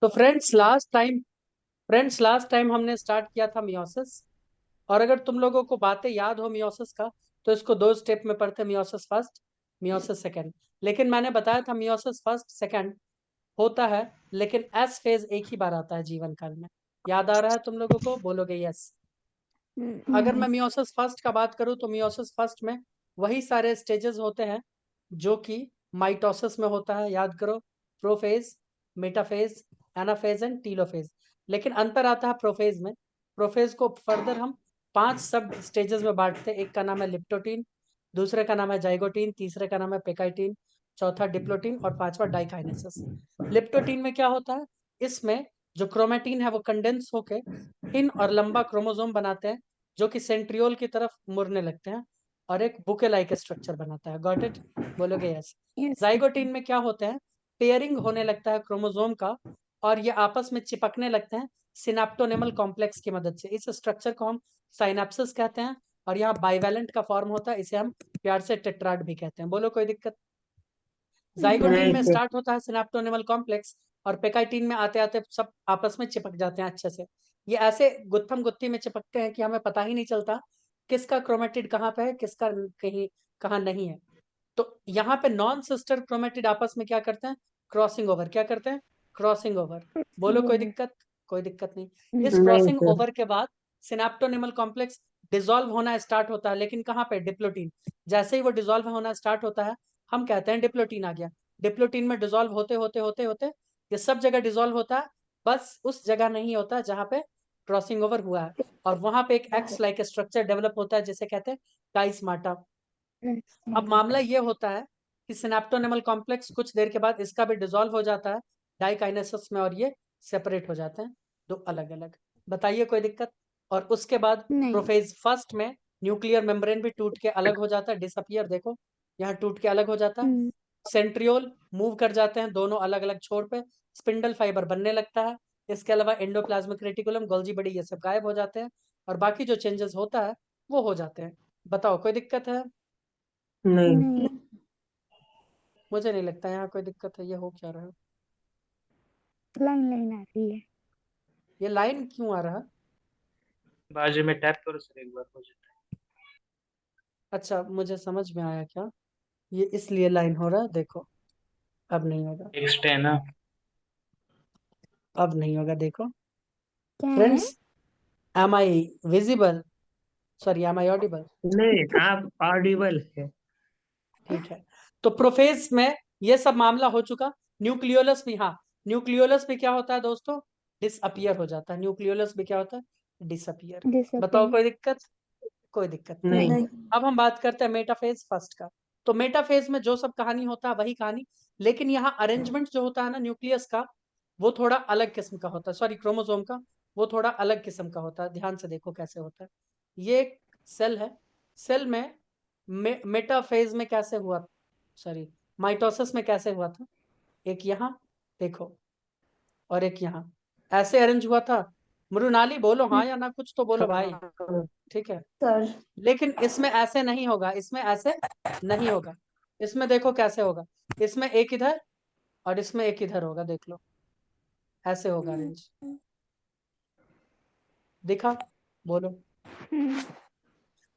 तो friends last time हमने start किया था मियोसिस। और अगर तुम लोगों को बातें याद हो मियोसिस का, तो इसको दो स्टेप में पढ़ते, मियोसिस फर्स्ट, मियोसिस सेकंड। लेकिन मैंने बताया था मियोसिस फर्स्ट सेकंड होता है, लेकिन एस फेज एक ही बार आता है जीवन काल में। याद आ रहा है तुम लोगों को? बोलोगे यस। अगर मैं मियोसिस फर्स्ट का बात करूं तो मियोसिस फर्स्ट में वही सारे स्टेजेस होते हैं जो कि माइटोसिस में होता है। याद करो, prophase, metaphase, anaphase and telophase. लेकिन अंतर आता है प्रोफेज में। प्रोफेज को फर्दर हम 5 सब स्टेजेस में बांटते हैं। एक का नाम है लिप्टोटीन, दूसरे का नाम है जाइगोटीन, तीसरे का नाम है पेकाइटीन, चौथा डिप्लोटीन और पांचवा डाइकाइनेसिस। लिप्टोटीन में क्या होता है? इसमें जो क्रोमेटीन है वो कंडेंस होके थिन और लंबा क्रोमोसोम बनाते हैं, जो कि सेंट्रियोल की तरफ मुड़ने लगते हैं और एक बुके लाइक स्ट्रक्चर बनाता है। Got it? बोलोगे यस। यस। जाइगोटीन में क्या होता है? पेयरिंग होने लगता है क्रोमोसोम का और ये आपस में चिपकने लगते हैं सिनेप्टोनेमल कॉम्प्लेक्स की मदद से। इस स्ट्रक्चर को हम साइनेप्सिस कहते हैं और यहाँ बाइवेलेंट का फॉर्म होता है, इसे हम प्यार से टेट्राड भी कहते हैं। बोलो कोई दिक्कत? जाइगोटीन नहीं में सर। स्टार्ट होता है सिनेप्टोनेमल कॉम्प्लेक्स और पेकाइटीन में आते आते सब आपस में चिपक जाते हैं अच्छे से। ये ऐसे गुत्थम गुत्थी में चिपकते हैं कि हमें पता ही नहीं चलता किसका क्रोमेटिड कहाँ पे है, किसका कहीं कहाँ नहीं है। तो यहाँ पे नॉन सिस्टर क्रोमेटिड आपस में क्या करते हैं? Crossing over. क्या करते हैं? Crossing over. बोलो कोई दिक्कत? कोई दिक्कत नहीं। इस नहीं क्रॉसिंग सर। ओवर के बाद सिनेप्टोनेमल कॉम्प्लेक्स डिसॉल्व होना स्टार्ट होता है, लेकिन कहाँ पे? डिप्लोटीन। जैसे ही वो डिसॉल्व होना स्टार्ट होता है, हम कहते हैं डिप्लोटीन आ गया। डिप्लोटीन में डिसॉल्व होते होते होते होते ये सब जगह डिसॉल्व होता है, बस उस जगह नहीं होता जहाँ पे क्रॉसिंग ओवर हुआ है। और वहां पे एक एक्स लाइक स्ट्रक्चर डेवलप होता है जिसे कहते हैं काइस्माटा। अब मामला ये होता है कि सिनेप्टोनेमल कॉम्प्लेक्स कुछ देर के बाद इसका भी डिसॉल्व हो जाता है डाइकाइनेसिस में और ये सेपरेट हो जाते हैं दो अलग अलग। बताइए कोई दिक्कत? और उसके बाद नहीं। प्रोफेज फर्स्ट में न्यूक्लियर मेम्ब्रेन भी टूट के अलग हो जाता है, डिसअपियर। देखो यहाँ टूट के अलग हो जाता है। सेंट्रियोल मूव कर जाते हैं दोनों अलग अलग छोर पे, स्पिंडल फाइबर बनने लगता है। इसके अलावा एंडोप्लाज्मिक रेटिकुलम, गोल्जी बड़ी, ये सब गायब हो जाते हैं और बाकी जो चेंजेस होता है वो हो जाते हैं। बताओ कोई दिक्कत है? नहीं। नहीं। मुझे नहीं लगता यहाँ कोई दिक्कत है। ये हो क्या रहा है? लाइन लाइन आ रही है। ये लाइन क्यों आ रहा है? बाजू में टैप करो सर, एक बार हो जाता अच्छा, मुझे समझ में आया क्या, ये इसलिए लाइन हो रहा है। देखो अब नहीं होगा, है। नेक्स्ट है ना। अब नहीं होगा। देखो क्या है? Friends, am I visible? Sorry, am I audible? नहीं, आप ऑडिबल है। ठीक है। तो प्रोफेज में ये सब मामला हो चुका। न्यूक्लियोलस भी, हाँ, न्यूक्लियोलस भी क्या होता है दोस्तों? डिसअपियर हो जाता है। न्यूक्लियोलस भी क्या होता है? डिसअपियर। बताओ डिसअपियर। कोई दिक्कत? कोई दिक्कत नहीं। नहीं। नहीं। अब हम बात करते हैं मेटाफेज फर्स्ट का। तो मेटाफेज में जो सब कहानी होता है वही कहानी, लेकिन यहाँ अरेंजमेंट जो होता है ना न्यूक्लियस का, वो थोड़ा अलग किस्म का होता है। सॉरी, क्रोमोसोम का, वो थोड़ा अलग किस्म का होता है। ध्यान से देखो कैसे होता है। ये एक सेल है। सेल में मेटाफेज में कैसे हुआ, सॉरी, माइटोसिस में कैसे हुआ था? एक यहाँ देखो और एक यहाँ, ऐसे अरेंज हुआ था। मृणाली बोलो हाँ या ना, कुछ तो बोलो भाई। हाँ ठीक है, सर। लेकिन इसमें ऐसे नहीं होगा, इसमें ऐसे नहीं होगा। इसमें देखो कैसे होगा। इसमें एक इधर और इसमें एक इधर होगा, देख लो ऐसे होगा अरेंज। दिखा? बोलो।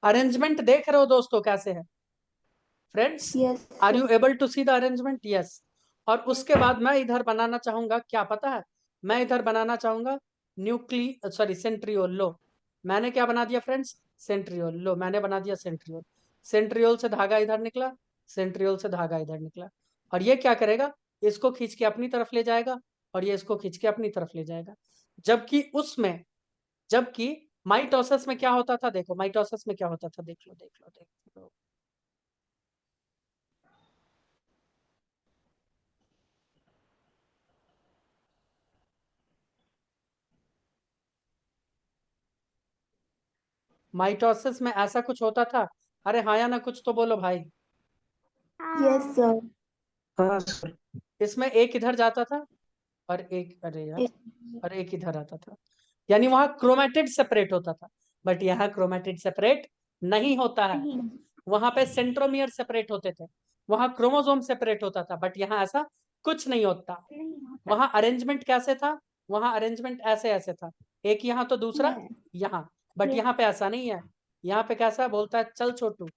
अरेंजमेंट देख रहे हो दोस्तों कैसे है? Friends, yes are sir. You able to see the arrangement? Yes. और उसके बाद मैं इधर बनाना चाहूंगा, क्या पता है? मैं इधर बनाना चाहूंगा सेंट्रियोल। लो, मैंने क्या बना दिया फ्रेंड्स? सेंट्रियोल। लो, मैंने बना दिया सेंट्रियोल। सेंट्रियोल से धागा इधर निकला, सेंट्रियोल से धागा इधर निकला। और ये क्या करेगा? इसको खींच के अपनी तरफ ले जाएगा और ये इसको खींच के अपनी तरफ ले जाएगा। जबकि माइटोसिस में क्या होता था? देखो माइटोसिस में क्या होता था, देख लो देख लो देख लो। माइटोसिस में ऐसा कुछ होता था। अरे हाँ या ना, कुछ तो बोलो भाई। Yes sir. हाँ सर। इसमें एक इधर जाता था और एक, अरे यार, और एक इधर आता था। यानी वहां क्रोमेटिड सेपरेट होता था, बट यहाँ क्रोमेटिड सेपरेट नहीं होता है। वहां पे सेंट्रोमियर सेपरेट होते थे, वहां क्रोमोसोम सेपरेट होता था, बट यहाँ ऐसा कुछ नहीं होता। वहां अरेंजमेंट कैसे था, वहां अरेंजमेंट ऐसे ऐसे था, एक यहाँ तो दूसरा यहाँ, बट यहाँ पे ऐसा नहीं है। यहाँ पे कैसा बोलता है, चल छोटू,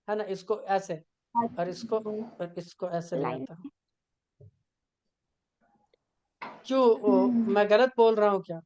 है ना, इसको ऐसे और इसको ऐसे दिया लाइन था। क्यों मैं गलत बोल रहा हूँ क्या?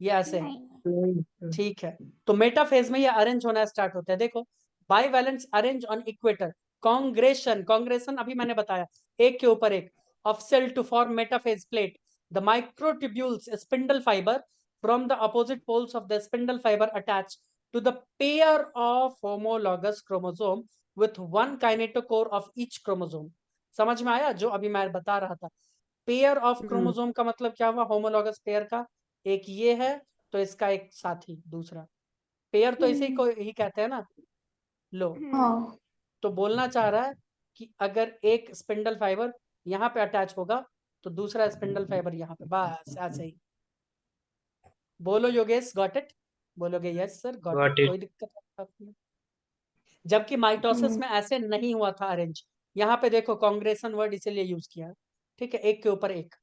ये ऐसे है, नहीं। ठीक है। तो मेटाफेज में ये अरेंज होना स्टार्ट होता है। देखो, bivalents arrange on equator, congression, congression अभी मैंने बताया, एक के ऊपर एक, of cell to form metaphase plate, the microtubules spindle fibre from the opposite poles of the spindle fiber attached to the pair of homologous chromosome with one kinetochore of each chromosome। समझ में आया जो अभी मैं बता रहा था? Pair of chromosome का मतलब क्या हुआ, होमोलॉगस पेयर का, एक ये है तो इसका एक साथी दूसरा, पेयर तो इसी को ही कहते हैं ना। लो, हाँ। तो बोलना चाह रहा है कि अगर एक स्पिंडल फाइबर यहाँ पे अटैच होगा तो दूसरा स्पिंडल फाइबर यहाँ पे, बस ऐसे ही। बोलो योगेश, गॉट इट? बोलोगे yes sir, got it, Got it. कोई दिक्कत नहीं। जबकि माइटोसिस में ऐसे नहीं हुआ था अरेंज। यहाँ पे देखो कांग्रेशन वर्ड इसीलिए यूज किया, ठीक है, एक के ऊपर एक।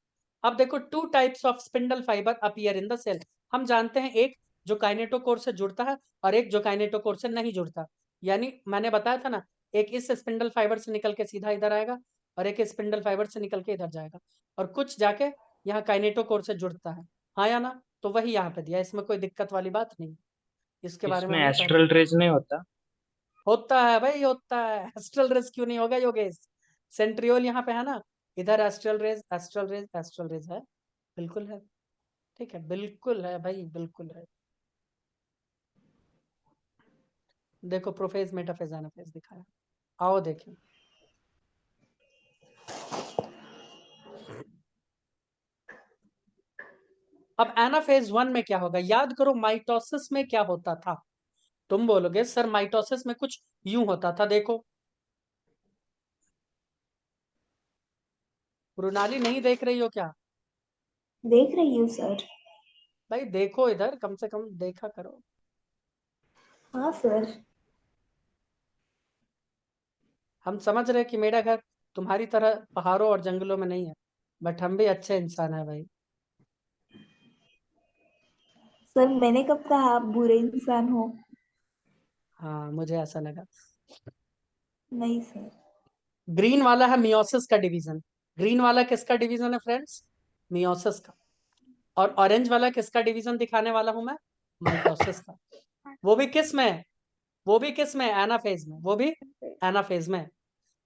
अब देखो, two types of spindle fibre appear in the cell. हम जानते हैं एक जो काइनेटोकोर से जुड़ता है और एक जो काइनेटोकोर से नहीं जुड़ता। यानी मैंने बताया था ना, एक इस स्पिंडल फाइबर से निकल के सीधा इधर आएगा और एक स्पिंडल फाइबर से निकल के इधर जाएगा, और कुछ जाके यहाँ काइनेटोकोर से जुड़ता है, हाँ या ना? तो वही यहाँ पे दिया, इसमें कोई दिक्कत वाली बात नहीं, इसके बारे में इसमें हमने पहले एस्ट्रल रेज नहीं होता? होता है भाई, होता है। एस्ट्रल रेज क्यों नहीं होगा योगेश? सेंट्रियोल यहाँ पे है ना, इधर astral rays, astral rays, astral rays है, बिल्कुल है, ठीक है, बिल्कुल है भाई, बिल्कुल है। देखो प्रोफेज, मेटाफेज, एनाफेज दिखाया, आओ देखें। अब एनाफेज 1 में क्या होगा, याद करो माइटोसिस में क्या होता था। तुम बोलोगे सर माइटोसिस में कुछ यूं होता था, देखो। मृणाली नहीं देख रही हो क्या? देख रही हूँ सर। भाई देखो इधर, कम से कम देखा करो। हाँ सर। हम समझ रहे कि मेरा घर तुम्हारी तरह पहाड़ों और जंगलों में नहीं है, बट हम भी अच्छे इंसान है भाई। सर मैंने कब कहा आप बुरे इंसान हो? हाँ, मुझे ऐसा लगा। नहीं सर। ग्रीन वाला है मियोसिस का डिवीजन। ग्रीन वाला किसका डिवीजन है फ्रेंड्स? मियोसिस का। और ऑरेंज वाला किसका डिवीजन दिखाने वाला हूं मैं? माइटोसिस का। वो भी किस में? वो भी किस में? एनाफेज में, वो भी एनाफेज में।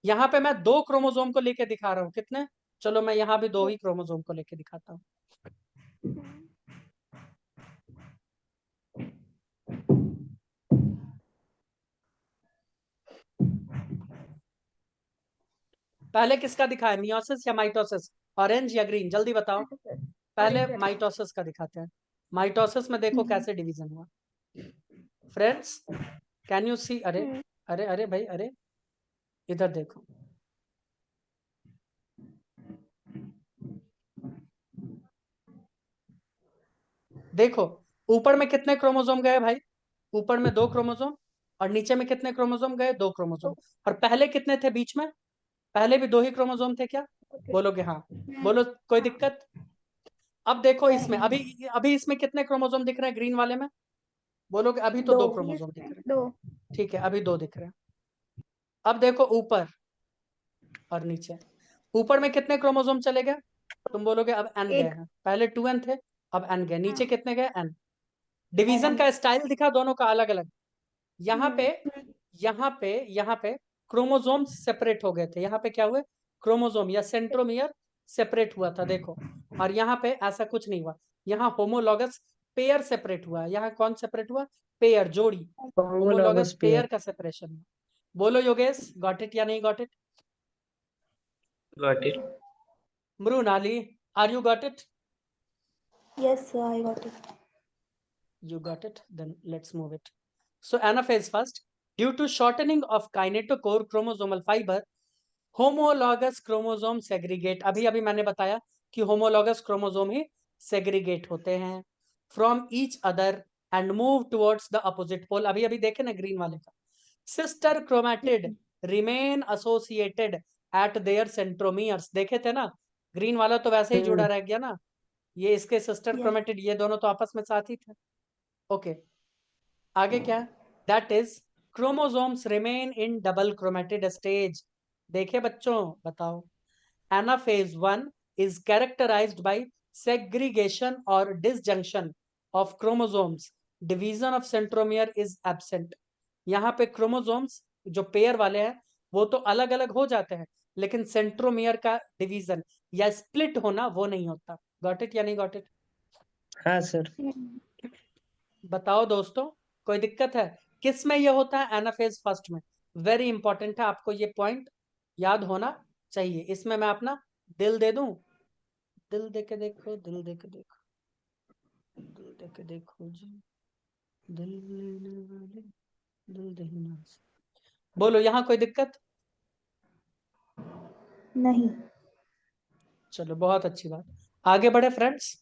यहाँ पे मैं 2 क्रोमोसोम को लेके दिखा रहा हूँ, कितने? चलो मैं यहाँ भी 2 ही क्रोमोसोम को लेके दिखाता हूँ। पहले किसका दिखाया, मियोसिस या माइटोसिस? ऑरेंज या ग्रीन, जल्दी बताओ। पहले माइटोसिस का दिखाते हैं। माइटोसिस में देखो कैसे डिवीजन हुआ फ्रेंड्स, कैन यू सी? अरे अरे अरे भाई, अरे इधर देखो, देखो ऊपर में कितने क्रोमोसोम गए भाई? ऊपर में 2 क्रोमोसोम, और नीचे में कितने क्रोमोसोम गए? 2 क्रोमोसोम। और पहले कितने थे बीच में? पहले भी 2 ही क्रोमोसोम थे क्या? बोलोगे हाँ? बोलो कोई दिक्कत? अब देखो इसमें, अभी अभी इसमें कितने क्रोमोसोम दिख रहे हैं ग्रीन वाले में? बोलोगे अभी तो 2 क्रोमोसोम दिख रहे हैं, दो। ठीक है, अभी 2 दिख रहे हैं। अब देखो ऊपर और नीचे, ऊपर में कितने क्रोमोसोम चले गए? तुम बोलोगे अब एन गए हैं, पहले 2n थे, अब एन गए। नीचे कितने गए? एन। डिवीजन का स्टाइल दिखा दोनों का अलग अलग। यहाँ पे यहाँ पे क्रोमोसोम सेपरेट हो गए थे, यहाँ पे क्या हुए? क्रोमोसोम या सेंट्रोमियर सेपरेट हुआ था, देखो। और यहाँ पे ऐसा कुछ नहीं हुआ, यहाँ होमोलॉगस पेयर सेपरेट हुआ। यहाँ कौन सेपरेट हुआ? पेयर, जोड़ी, होमोलॉगस पेयर का सेपरेशन हुआ। बोलो योगेश, गॉट इट या नहीं got it? Got it. Mrinali, are you got it? Yes sir, I got it. You got it? Then let's move it. So anaphase first. Due to shortening of kinetochore chromosomal fiber, homologous chromosome segregate. अभी अभी मैंने बताया कि homologous chromosome ही segregate होते हैं from each other and move towards the opposite pole. अभी अभी देखे ना ग्रीन वाले का। Sister chromatid remain associated eight there centromeres, देखे थे ना, ग्रीन वाला तो वैसे ही जुड़ा रह गया ना, ये इसके सिस्टर Yes. क्रोमेटिड, ये दोनों तो आपस में साथ ही थे। ओके, आगे क्या है, that is chromosomes remain in double chromatid stage. देखे बच्चों, बताओ, anaphase 1 is characterized by segregation or disjunction of chromosomes. Division of centromere is absent. यहाँ पे क्रोमोसोम्स जो पेयर वाले हैं वो तो अलग अलग हो जाते हैं, लेकिन सेंट्रोमियर का डिवीजन या स्प्लिट होना वो नहीं होता। गॉट इट या नहीं गॉट इट? हाँ सर। बताओ दोस्तों, कोई दिक्कत है? किस में ये होता है? एनाफेज फर्स्ट में। वेरी इंपॉर्टेंट है, आपको ये पॉइंट याद होना चाहिए। इसमें मैं अपना दिल दे दूं, दिल दे के देखो, दिल दे के देखो, दिल दे के देखो जी, दिल लेने वाले दिल देना। बोलो, यहाँ कोई दिक्कत? नहीं। चलो, बहुत अच्छी बात। आगे बढ़े फ्रेंड्स,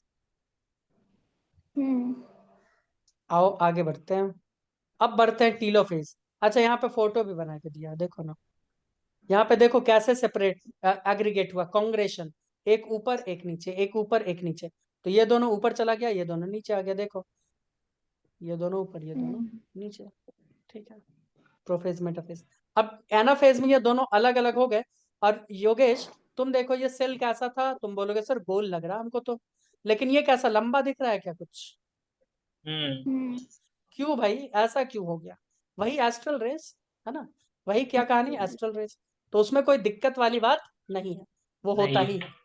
आओ आगे बढ़ते हैं। अब बढ़ते हैं टीलोफेज। अच्छा, यहाँ पे फोटो भी बना के दिया है, देखो ना, यहाँ पे देखो कैसे सेपरेट एग्रीगेट हुआ, कांग्रेशन, एक ऊपर एक नीचे, एक ऊपर एक नीचे। तो ये दोनों ऊपर चला गया, ये दोनों नीचे आ गया, देखो, ये दोनों ऊपर, ये दोनों नीचे। ठीक है, प्रोफेज मेटाफेज। अब एनाफेज में ये दोनों अलग अलग हो गए। और योगेश, तुम देखो ये सेल कैसा था, तुम बोलोगे सर गोल लग रहा हमको तो, लेकिन ये कैसा लंबा दिख रहा है क्या कुछ? क्यों भाई, ऐसा क्यों हो गया? वही एस्ट्रल रेस है ना, वही क्या कहानी, एस्ट्रल रेस। तो उसमें कोई दिक्कत वाली बात नहीं है, वो होता नहीं। ही है।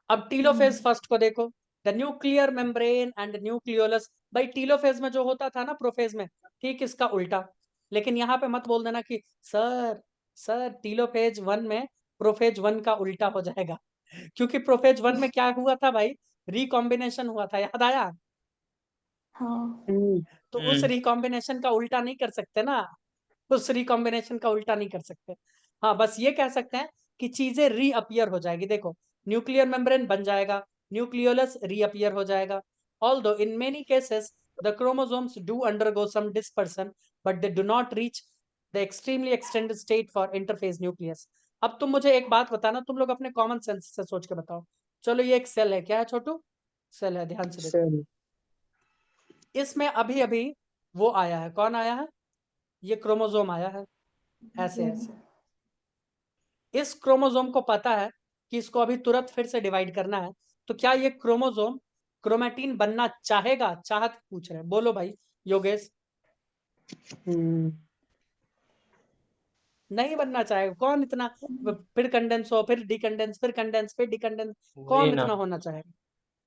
अब टीलोफेज फर्स्ट को देखो, the nuclear membrane and nucleolus. भाई टीलोफेज में जो होता था ना प्रोफेज में, ठीक इसका उल्टा। लेकिन यहाँ पे मत बोल देना कि सर सर टीलोफेज 1 में प्रोफेज 1 का उल्टा हो जाएगा, क्योंकि प्रोफेज 1 में क्या हुआ था भाई, रिकॉम्बिनेशन हुआ था, याद आया? हाँ। तो उस रिकॉम्बिनेशन का उल्टा नहीं कर सकते ना, उस रिकॉम्बिनेशन का उल्टा नहीं कर सकते। हाँ, बस ये कह सकते हैं कि चीजें रीअपियर हो जाएगी। देखो, न्यूक्लियर मेम्ब्रेन बन जाएगा, न्यूक्लियोलस रीअपियर हो जाएगा। Although in many cases the chromosomes do undergo some dispersion, but they do not reach the extremely extended state for interphase nucleus. अब तुम मुझे एक बात बताना, तुम लोग अपने कॉमन सेंस से सोच के बताओ। चलो, ये एक सेल है, क्या है छोटू? सेल है, ध्यान से देखो। सर। इसमें अभी अभी वो आया है, कौन आया है? ये क्रोमोसोम आया है, ऐसे ऐसे। इस क्रोमोसोम को पता है कि इसको अभी तुरंत फिर से डिवाइड करना है, तो क्या ये क्रोमोसोम क्रोमेटिन बनना चाहेगा? चाहत पूछ रहे हैं, बोलो भाई योगेश। नहीं बनना चाहेगा, कौन इतना, फिर कंडेंस हो, फिर डिकंडेंस, फिर कंडेंस, फिर डिकंडेंस, वही कौन ना। इतना होना चाहेगा?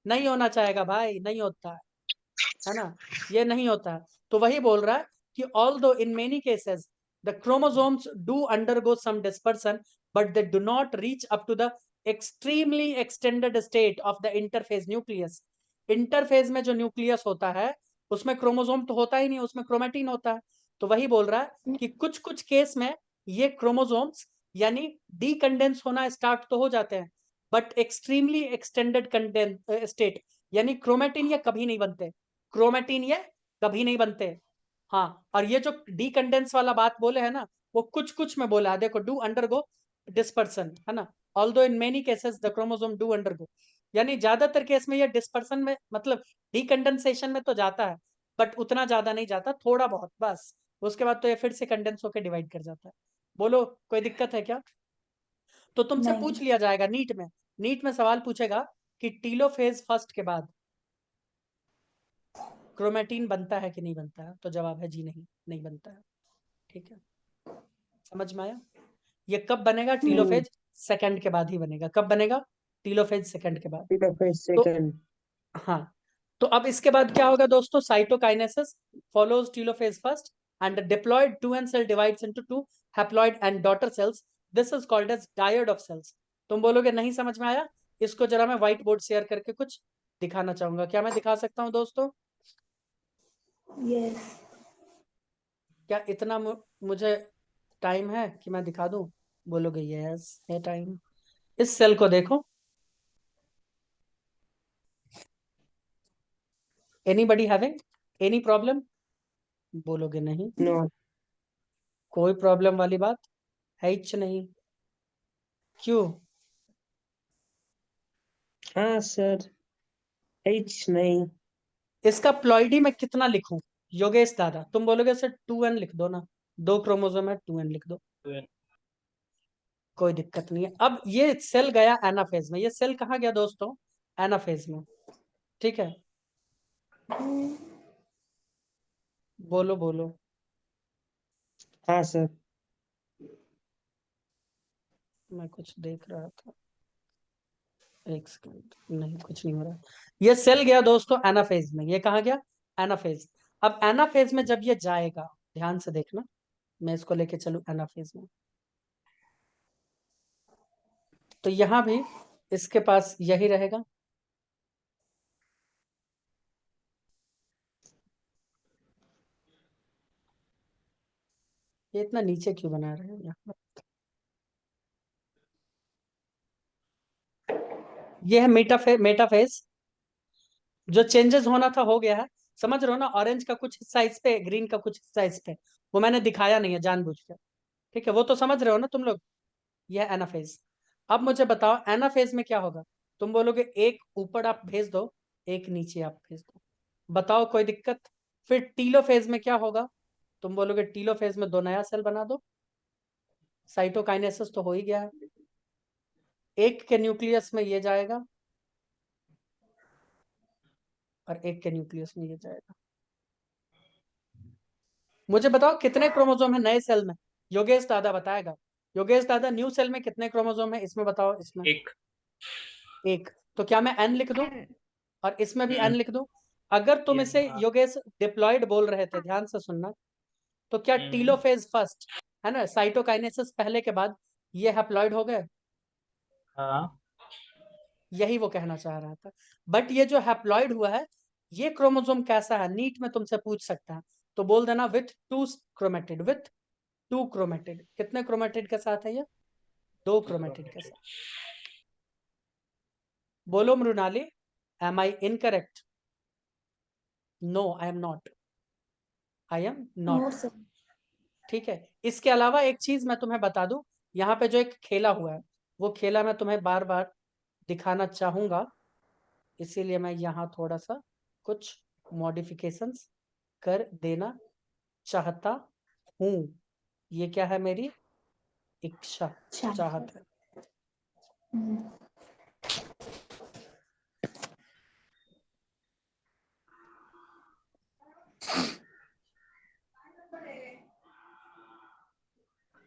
नहीं होना चाहेगा भाई, नहीं होता है ना, ये नहीं होता है। तो वही बोल रहा है कि although in many cases the chromosomes do undergo some dispersion, but they do not reach up to the extremely extended state of the interphase nucleus. Interphase में जो न्यूक्लियस होता है उसमें क्रोमोसोम तो होता ही नहीं, उसमें क्रोमेटिन होता है। तो वही बोल रहा है कि कुछ कुछ केस में ये क्रोमोसोम्स यानी डीकंडेंस होना स्टार्ट तो हो जाते हैं, but extremely extended condense state, यानी क्रोमेटिन ये कभी नहीं बनते, क्रोमेटिन ये कभी नहीं बनते। हाँ, और ये जो डीकंडेंस वाला बात बोले है ना, वो कुछ कुछ में बोला है, देखो, डू अंडरगो डिस्पर्सन, है ना, although in many cases the chromosome do undergo, यानी ज्यादातर केस में ये डिस्पर्सन में, मतलब डीकंडेंसेशन में तो जाता है, बट उतना ज्यादा नहीं जाता, थोड़ा बहुत बस। उसके बाद तो ये फिर से कंडेंस होकर डिवाइड कर जाता है। बोलो, कोई दिक्कत है क्या? तो तुमसे नहीं। पूछ लिया जाएगा नीट में, नीट में सवाल पूछेगा कि टीलोफेज फर्स्ट के बाद क्रोमेटिन बनता है कि नहीं बनता है, तो जवाब है जी नहीं, नहीं बनता है। ठीक है, समझ में आया? ये कब बनेगा? टीलोफेज सेकंड के बाद ही बनेगा। कब बनेगा? टीलोफेज सेकंड के बाद। तो सेकंड। हाँ, तो अब इसके बाद क्या होगा दोस्तों? Cytokinesis follows telophase first and diploid 2n cell divides into 2 haploid and daughter cells. This is called as dyad of cells. तुम बोलोगे नहीं समझ में आया, इसको जरा मैं व्हाइट बोर्ड शेयर करके कुछ दिखाना चाहूंगा, क्या मैं दिखा सकता हूँ दोस्तों? यस। क्या इतना मुझे टाइम है कि मैं दिखा दूं? बोलोगे यस है टाइम। इस सेल को देखो, एनीबडी हैविंग एनी प्रॉब्लम? बोलोगे नहीं, नो। कोई प्रॉब्लम वाली बात है ही नहीं। क्यों? हाँ सर, H नहीं। इसका प्लॉइडी में कितना लिखूं? योगेश दादा तुम बोलोगे सर 2n लिख दो ना, 2 क्रोमोसोम है 2n लिख दो, कोई दिक्कत नहीं है। अब ये सेल गया एनाफेज में, ये सेल कहाँ गया दोस्तों? एनाफेज में, ठीक है। बोलो बोलो। हाँ सर। मैं कुछ देख रहा था, एक सेकंड, नहीं कुछ नहीं हो रहा। ये सेल गया दोस्तों एनाफेज में, ये कहाँ गया? एनाफेज। अब एनाफेज में जब ये जाएगा, ध्यान से देखना, मैं इसको लेके चलूं एनाफेज में, तो यहां भी इसके पास यही रहेगा। ये इतना नीचे क्यों बना रहे हैं यहाँ? ये है मेटाफेज। जो चेंजेस होना था हो गया है, समझ रहे हो ना? ऑरेंज का कुछ हिस्सा इस पे, ग्रीन का कुछ हिस्सा इस पे, वो मैंने दिखाया नहीं है जानबूझ के, ठीक है? वो तो समझ रहे हो ना तुम लोग? यह एनाफेज। अब मुझे बताओ एनाफेज में क्या होगा? तुम बोलोगे एक ऊपर आप भेज दो, एक नीचे आप भेज दो, बताओ कोई दिक्कत? फिर टीलोफेज में क्या होगा? तुम बोलोगे टीलोफेज में 2 नया सेल बना दो, साइटोकाइनेसिस तो हो ही गया है। एक के न्यूक्लियस में ये जाएगा और एक के न्यूक्लियस में ये जाएगा। मुझे बताओ कितने क्रोमोसोम है नए सेल में? योगेश दादा बताएगा। योगेश दादा न्यू सेल में कितने क्रोमोसोम है इसमें बताओ? इसमें एक। एक। तो क्या मैं n लिख दूं और इसमें भी n लिख दूं? अगर तुम Yes, इसे हाँ। योगेश डिप्लॉयड बोल रहे थे, ध्यान से सुनना, तो क्या टीलोफेज फर्स्ट है ना, साइटोकाइनेसिस पहले के बाद ये हैप्लॉयड हो गए? हाँ। यही वो कहना चाह रहा था। बट ये जो हैप्लॉयड हुआ है, ये क्रोमोसोम कैसा है नीट में तुमसे पूछ सकता है, तो बोल देना विथ 2 क्रोमेटिड, विथ 2 क्रोमेटिड। कितने क्रोमेटिड के साथ है ये? 2 क्रोमेटिड के साथ। बोलो Mrinali, am I incorrect? No I am not, I am no not. Sir. ठीक है। इसके अलावा एक चीज मैं तुम्हें बता दूं, यहाँ पे जो एक खेला हुआ है, वो खेला मैं तुम्हें बार बार दिखाना चाहूंगा, इसीलिए मैं यहाँ थोड़ा सा कुछ मॉडिफिकेशंस कर देना चाहता हूं। ये क्या है? मेरी इच्छा, चाहत है।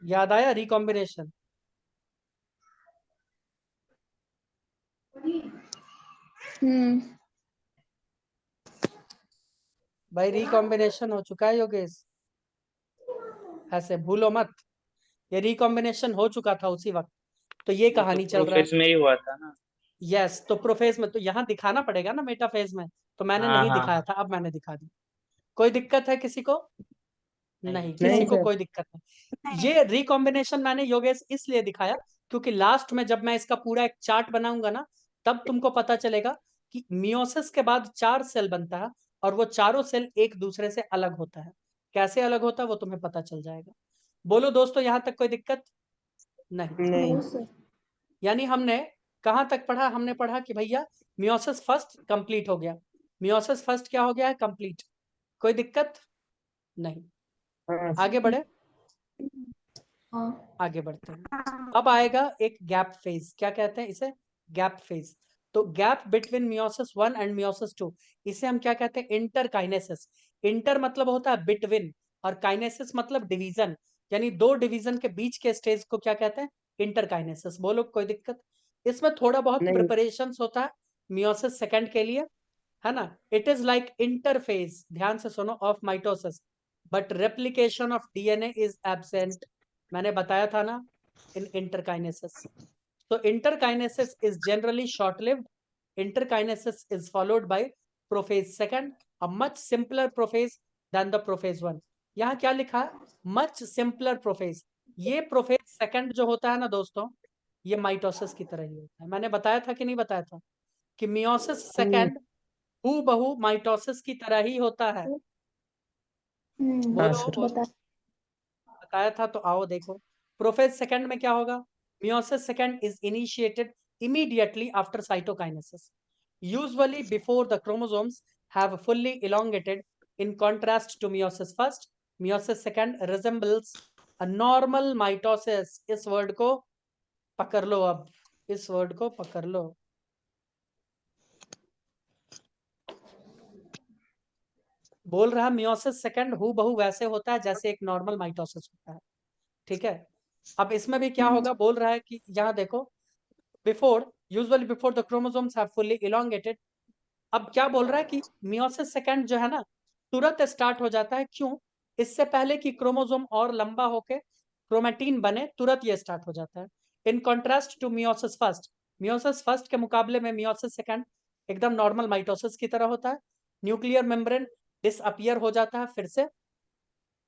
याद आया रिकॉम्बिनेशन? भाई रिकॉम्बिनेशन हो चुका है योगेश, ऐसे भूलो मत, ये रिकॉम्बिनेशन हो चुका था उसी वक्त, तो ये वो तो कहानी चल रहा है। प्रोफेज में ही हुआ था ना। यस, तो प्रोफेज में तो यहाँ दिखाना पड़ेगा ना मेटाफेज में, तो मैंने हाँ नहीं हाँ दिखाया हाँ। था, अब मैंने दिखा दी। कोई दिक्कत है किसी को? नहीं, किसी नहीं को सर। कोई दिक्कत नहीं। ये रिकॉम्बिनेशन मैंने योगेश इसलिए दिखाया क्योंकि लास्ट में जब मैं इसका पूरा एक चार्ट बनाऊंगा ना, तब तुमको पता चलेगा कि मियोसिस के बाद 4 सेल बनता है और वो चारों सेल एक दूसरे से अलग होता है। कैसे अलग होता है वो तुम्हें पता चल जाएगा। बोलो दोस्तों, यहां तक कोई दिक्कत? नहीं। नहीं। No sir. यानी हमने कहां तक पढ़ा? हमने पढ़ा कि भैया मियोसिस फर्स्ट कंप्लीट हो गया, मियोसिस फर्स्ट क्या हो गया है? कंप्लीट। कोई दिक्कत नहीं। हाँ आगे सर। बढ़े, हाँ। आगे बढ़ते हैं। अब आएगा एक गैप फेज, क्या कहते हैं इसे? Gap phase. तो gap between meiosis 1 and meiosis 2, इसे हम क्या कहते हैं? इंटरकाइनेसिस। इंटर मतलब होता है बिटवीन, और काइनेसिस मतलब डिवीजन, यानी 2 डिवीजन के बीच के स्टेज को क्या कहते हैं? इंटरकाइनेसिस। बोलो कोई दिक्कत? इसमें थोड़ा बहुत नहीं। प्रिपरेशन होता है मियोसिस सेकंड के लिए, है ना? इट इज लाइक इंटरफेज, ध्यान से सुनो, of mitosis, but replication of DNA is absent. मैंने बताया था ना इन interkinesis. So interkinesis is generally short-lived. Interkinesis is followed by prophase second, a much simpler prophase than the prophase one. यहाँ क्या लिखा है? Much simpler prophase. ये prophase second जो होता है ना दोस्तों, ये माइटोसिस की तरह ही होता है। मैंने बताया था कि नहीं बताया था कि मियोसिस सेकंड हूबहू माइटोसिस की तरह ही होता है? हाँ बोलो सर। बोलो। बताया था तो आओ देखो। प्रोफेज सेकंड में क्या होगा? Meiosis second is initiated immediately after cytokinesis, usually before the chromosomes have fully elongated. In contrast to meiosis first, meiosis second resembles a normal mitosis. इस वर्ड को पकड़ लो, अब इस वर्ड को पकड़ लो. बोल रहा मियोसिस सेकंड हूबहू वैसे होता है जैसे एक नॉर्मल माइटोसिस होता है. ठीक है, अब इसमें भी क्या होगा, बोल रहा है कि यहाँ देखो, before usually before the chromosomes have fully elongated. अब क्या बोल रहा है कि मियोसिस सेकंड जो है ना तुरंत स्टार्ट हो जाता है. क्यों? इससे पहले कि क्रोमोसोम और लंबा होके क्रोमेटिन बने, तुरंत ये स्टार्ट हो जाता है. In contrast to meiosis first के मुकाबले में मियोसिस सेकंड एकदम नॉर्मल माइटोसिस की तरह होता है. न्यूक्लियर मेम्ब्रेन डिसअपियर हो जाता है फिर से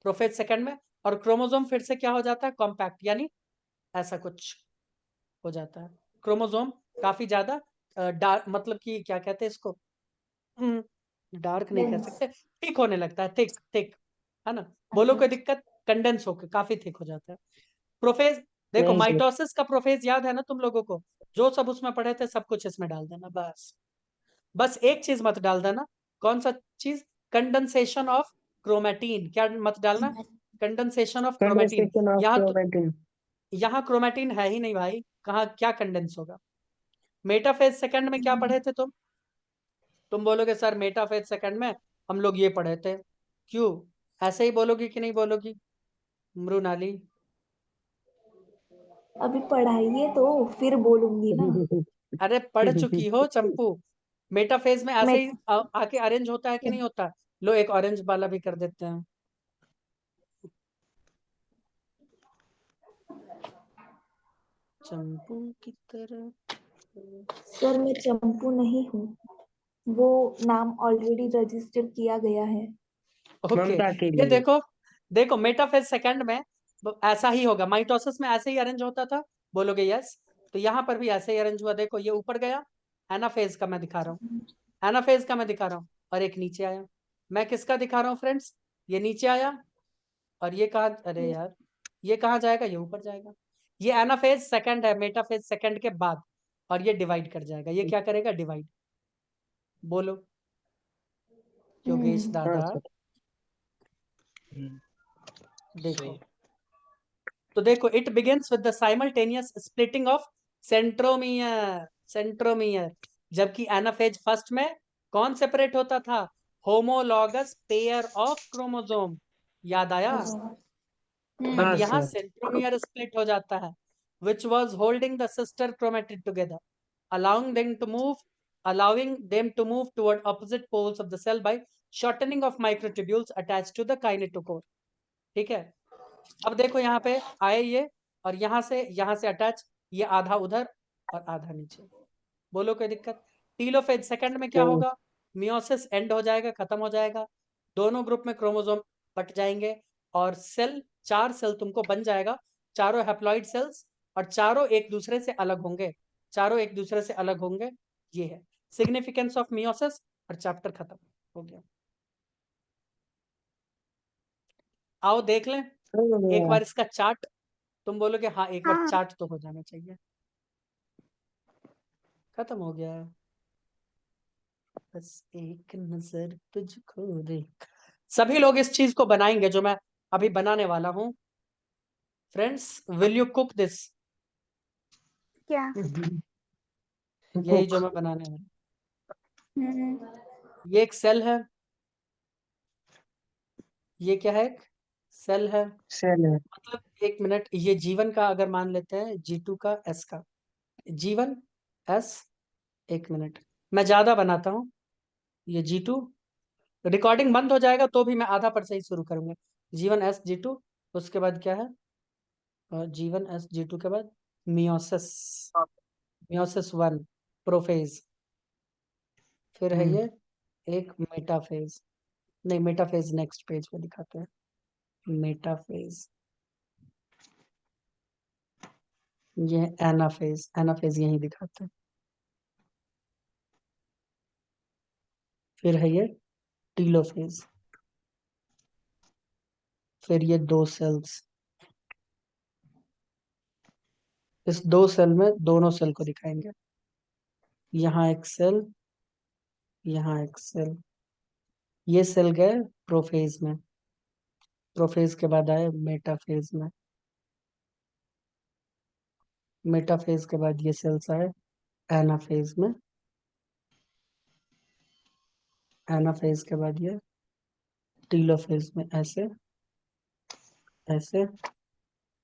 प्रोफेज सेकंड में, और क्रोमोसोम फिर से क्या हो जाता है, कॉम्पैक्ट, यानी ऐसा कुछ हो जाता है. क्रोमोसोम काफी ज्यादा डार्क, मतलब कि क्या कहते हैं इसको, डार्क नहीं कह सकते, थिक होने लगता है, थिक थिक, है ना. बोलो कोई दिक्कत, कंडेंस होकर काफी थिक हो जाता है. प्रोफेज देखो, नहीं सर। माइटोसिस का प्रोफेज याद है ना तुम लोगों को, जो सब उसमें पढ़े थे सब कुछ इसमें डाल देना. बस बस एक चीज मत डाल देना. कौन सा चीज? Condensation of chromatin. क्या मत डालना? Condensation of chromatin. Condensation of chromatin. यहाँ क्रोमेटिन है ही नहीं भाई, कहाँ क्या कंडेंस होगा. मेटाफेज सेकंड में क्या पढ़े थे तुम बोलोगे सर मेटाफेज सेकंड में हम लोग ये पढ़े थे. क्यों? ऐसे ही बोलोगी कि नहीं बोलोगी मृणाली? अभी पढ़ाइए तो फिर बोलूंगी ना. अरे पढ़ चुकी हो चंपू. मेटाफेज में ऐसे मैं ही आके अरेंज होता है कि नहीं होता. लो एक ऑरेंज वाला भी कर देते हैं. चंपू की तरह. सर मैं चंपू नहीं हूँ, वो नाम ऑलरेडी रजिस्टर किया गया है. ओके, ममता के ये लिए. देखो देखो मेटाफेज सेकंड में ऐसा ही होगा. माइटोसिस में ऐसे ही अरेंज होता था, बोलोगे यस. तो यहाँ पर भी ऐसे ही अरेंज हुआ. देखो ये ऊपर गया, एनाफेज का मैं दिखा रहा हूँ, एनाफेज का मैं दिखा रहा हूँ, और एक नीचे आया. मैं किसका दिखा रहा हूँ फ्रेंड्स? ये नीचे आया, और ये कहा, अरे यार ये कहाँ जाएगा, ये ऊपर जाएगा. ये एनाफेज सेकंड है, मेटाफेज सेकंड के बाद, और ये डिवाइड कर जाएगा. ये क्या करेगा? डिवाइड. बोलो योगेश हम्म, हाँ दादा. सर. देखो, सही. तो देखो, it begins with the simultaneous splitting of centromere. जबकि एनाफेज फर्स्ट में कौन सेपरेट होता था? Homologous pair of chromosome. याद आया? बट हाँ यहाँ सर. सेंट्रोमियर स्प्लिट हो जाता है, which was holding the sister chromatid together, allowing them to move allowing them to move toward opposite poles of the cell by shortening of microtubules attached to the kinetochore. ठीक है, अब देखो यहाँ पे आए ये, और यहाँ से अटैच, ये आधा उधर और आधा नीचे. बोलो कोई दिक्कत? टीलोफेज सेकंड में क्या नहीं. होगा? मियोसिस एंड हो जाएगा, खत्म हो जाएगा. दोनों ग्रुप में क्रोमोसोम बट जाएंगे, और सेल, 4 सेल तुमको बन जाएगा, चारों हैप्लॉइड सेल्स, और चारों एक दूसरे से अलग होंगे. चारों एक दूसरे से अलग होंगे. ये है सिग्निफिकेंस ऑफ मियोसिस, और चैप्टर खत्म हो गया. आओ देख लें एक बार इसका चार्ट. तुम बोलोगे हाँ एक बार चार्ट तो हो जाना चाहिए. खत्म हो गया. बस एक नजर तुझको देख. सभी लोग इस चीज को बनाएंगे जो मैं अभी बनाने वाला हूँ. Friends, will you cook this? क्या? यही जो मैं बनाने वाला हूँ. हम्म, ये एक सेल है. ये क्या है? एक सेल है. सेल है. मतलब एक मिनट, ये जीवन का अगर मान लेते हैं, G2 का, S का, जीवन S. एक मिनट, मैं ज्यादा बनाता हूँ. ये G2, रिकॉर्डिंग बंद हो जाएगा तो भी मैं आधा पर से ही शुरू करूंगा. जीवन S G2, उसके बाद क्या है? जीवन S G2 के बाद मियोसिस. Meiosis 1 prophase. फिर है ये एक मेटाफेज. नहीं, मेटाफेज नेक्स्ट पेज पे दिखाते हैं. मेटाफेज, ये है एनाफेज. एनाफेज यही दिखाते हैं. फिर है ये टीलोफेज. फिर ये 2 सेल्स. इस 2 सेल में दोनों सेल को दिखाएंगे। यहाँ एक सेल, यहाँ एक सेल। ये सेल गए प्रोफेज में, प्रोफेज के बाद आए मेटाफेज में, मेटाफेज के बाद ये सेल्स आए एनाफेज में, एनाफेज के बाद ये टीलोफेज में। ऐसे ऐसे,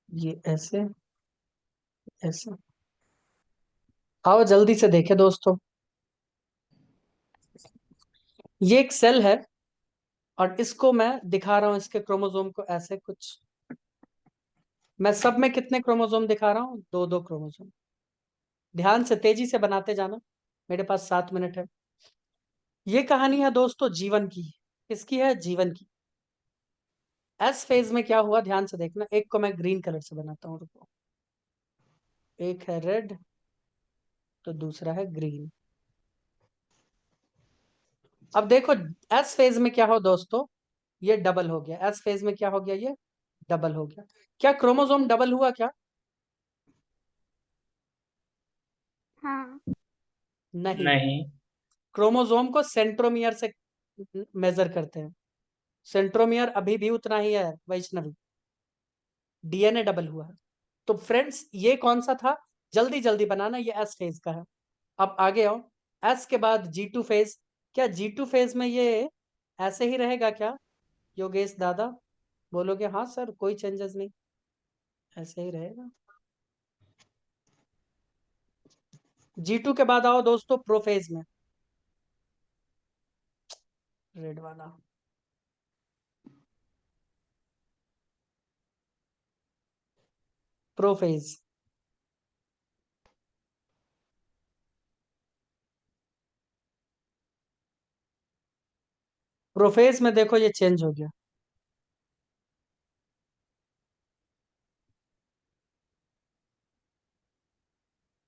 ये ऐसे ऐसे। आओ जल्दी से देखें दोस्तों, ये एक सेल है और इसको मैं दिखा रहा हूं, इसके क्रोमोसोम को ऐसे कुछ। मैं सब में कितने क्रोमोसोम दिखा रहा हूं? 2-2 क्रोमोसोम। ध्यान से तेजी से बनाते जाना, मेरे पास 7 मिनट है। ये कहानी है दोस्तों जीवन की। किसकी है? जीवन की। एस फेज में क्या हुआ ध्यान से देखना। एक को मैं ग्रीन कलर से बनाता हूं, रुको। एक है रेड तो दूसरा है ग्रीन। अब देखो एस फेज में क्या हो दोस्तों, ये डबल हो गया। एस फेज में क्या हो गया? ये डबल हो गया। क्या क्रोमोसोम डबल हुआ क्या? हाँ। नहीं। नहीं। क्रोमोसोम को सेंट्रोमियर से मेजर करते हैं। सेंट्रोमियर अभी भी उतना ही है वैष्णवी। डीएनए डबल हुआ है। तो फ्रेंड्स ये कौन सा था? जल्दी जल्दी बनाना, ये एस फेज का है। अब आगे आओ, एस के बाद G2 फेज। क्या G2 फेज में ये ऐसे ही रहेगा क्या योगेश दादा? बोलोगे हाँ सर, कोई चेंजेस नहीं, ऐसे ही रहेगा। G2 के बाद आओ दोस्तों प्रोफेज में, रेड वाला। प्रोफेज, प्रोफेज में देखो ये चेंज हो गया।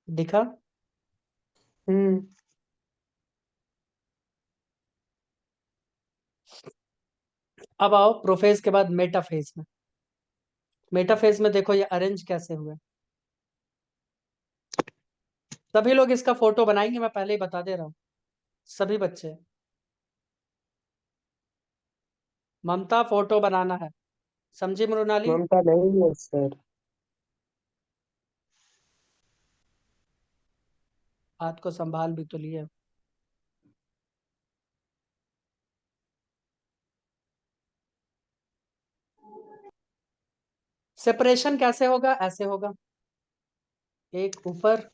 दिखा? हम्म। अब आओ प्रोफेज के बाद मेटाफेज में। मेटाफेज में देखो ये अरेंज कैसे हुआ। सभी लोग इसका फोटो बनाएंगे, मैं पहले ही बता दे रहा हूँ। सभी बच्चे, ममता फोटो बनाना है, समझी मृणाली? ममता नहीं है सर। हाथ को संभाल भी तो लिए। सेपरेशन कैसे होगा? ऐसे होगा, एक ऊपर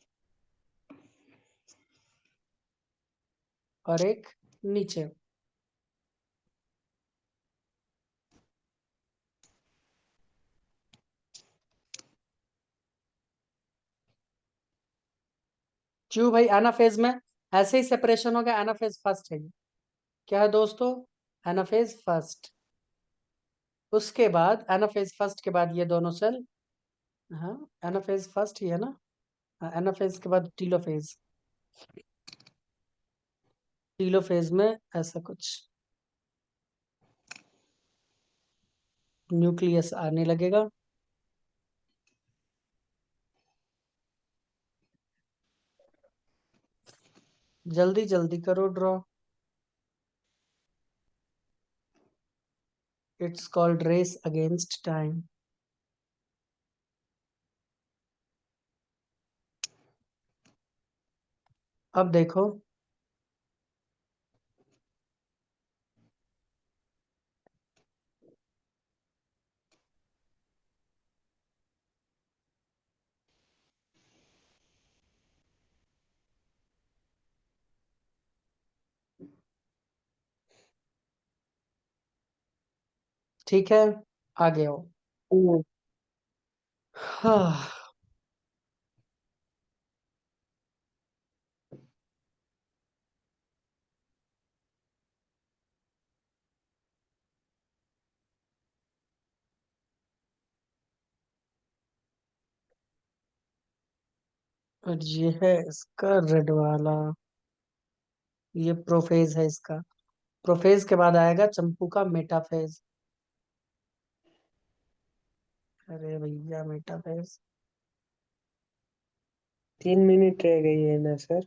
और एक नीचे। क्यों भाई? एनाफेज में ऐसे ही सेपरेशन होगा। एनाफेज फर्स्ट है ये। क्या है दोस्तों? Anaphase first. उसके बाद एनाफेज फर्स्ट के बाद ये दोनों सेल, हाँ एनाफेज फर्स्ट ही है ना। हाँ, एनाफेज के बाद टीलोफेज। टीलोफेज में ऐसा कुछ न्यूक्लियस आने लगेगा। जल्दी जल्दी करो draw. It's called race against time. अब देखो, ठीक है आगे आओ। हम्म। हाँ, और ये है इसका रेड वाला, ये प्रोफेज है इसका। प्रोफेज के बाद आएगा चंपू का मेटाफेज। अरे भैया मेटाफेज, 3 मिनट रह गई है ना सर?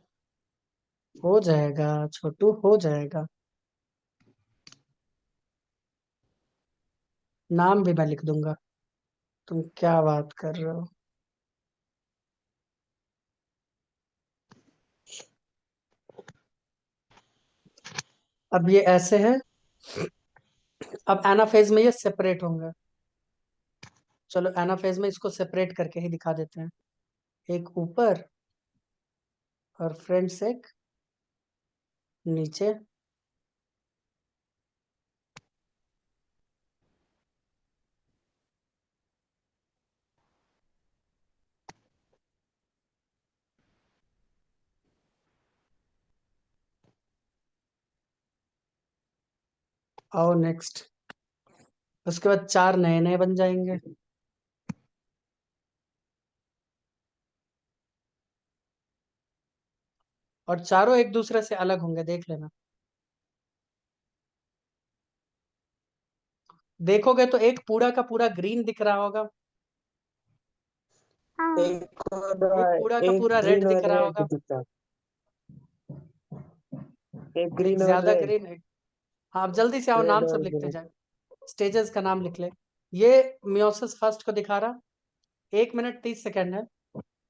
हो जाएगा छोटू, हो जाएगा। नाम भी मैं लिख दूंगा। तुम क्या बात कर रहे हो? अब ये ऐसे है। अब एनाफेज में ये सेपरेट होंगे। चलो एनाफेज में इसको सेपरेट करके ही दिखा देते हैं। एक ऊपर और फ्रेंड्स एक नीचे। आओ नेक्स्ट। उसके बाद 4 नए नए बन जाएंगे। और चारों एक दूसरे से अलग होंगे, देख लेना। देखोगे तो एक पूरा का पूरा ग्रीन दिख रहा होगा, हाँ एक एक और पूरा का एक पूरा रेड ग्रीन दिख और रहा रेड होगा, दिखा। एक एक ग्रीन और ज्यादा रेड। ग्रीन है। हाँ अब जल्दी से आओ, रेड नाम सब और लिखते ग्रीन। जाए। स्टेजेस का नाम लिख ले। ये मियोसिस फर्स्ट को दिखा रहा। 1 मिनट 30 सेकेंड है।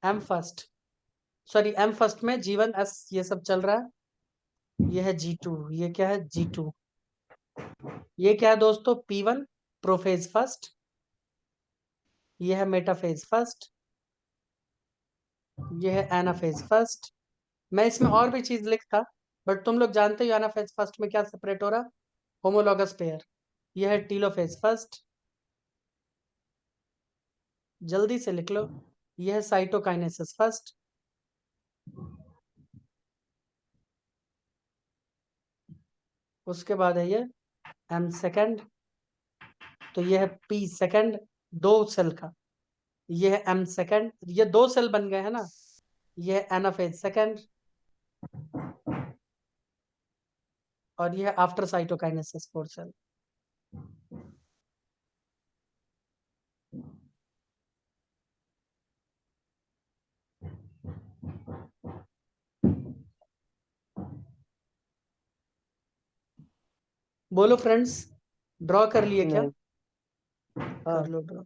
M first, sorry M first में G1 S ये सब चल रहा है। ये है G2, ये क्या है G2। ये क्या है दोस्तों? P1 prophase first. ये है मेटाफेज फर्स्ट। ये है एनाफेज फर्स्ट। मैं इसमें और भी चीज लिखता, बट तुम लोग जानते हो एनाफेज फर्स्ट में क्या सेपरेट हो रहा। Homologous pair. यह है टीलोफेज फर्स्ट। जल्दी से लिख लो। यह है साइटोकाइनेसिस फर्स्ट। उसके बाद है ये एम सेकंड। तो यह है पी सेकंड, 2 सेल का। यह है एम सेकंड, ये 2 सेल बन गए हैं ना। यह है एनाफेज सेकंड। और यह है आफ्टर साइटोकाइनेसिस 4 सेल। बोलो फ्रेंड्स, ड्रॉ कर लिए क्या? नहीं। हाँ। कर लो ड्रॉ।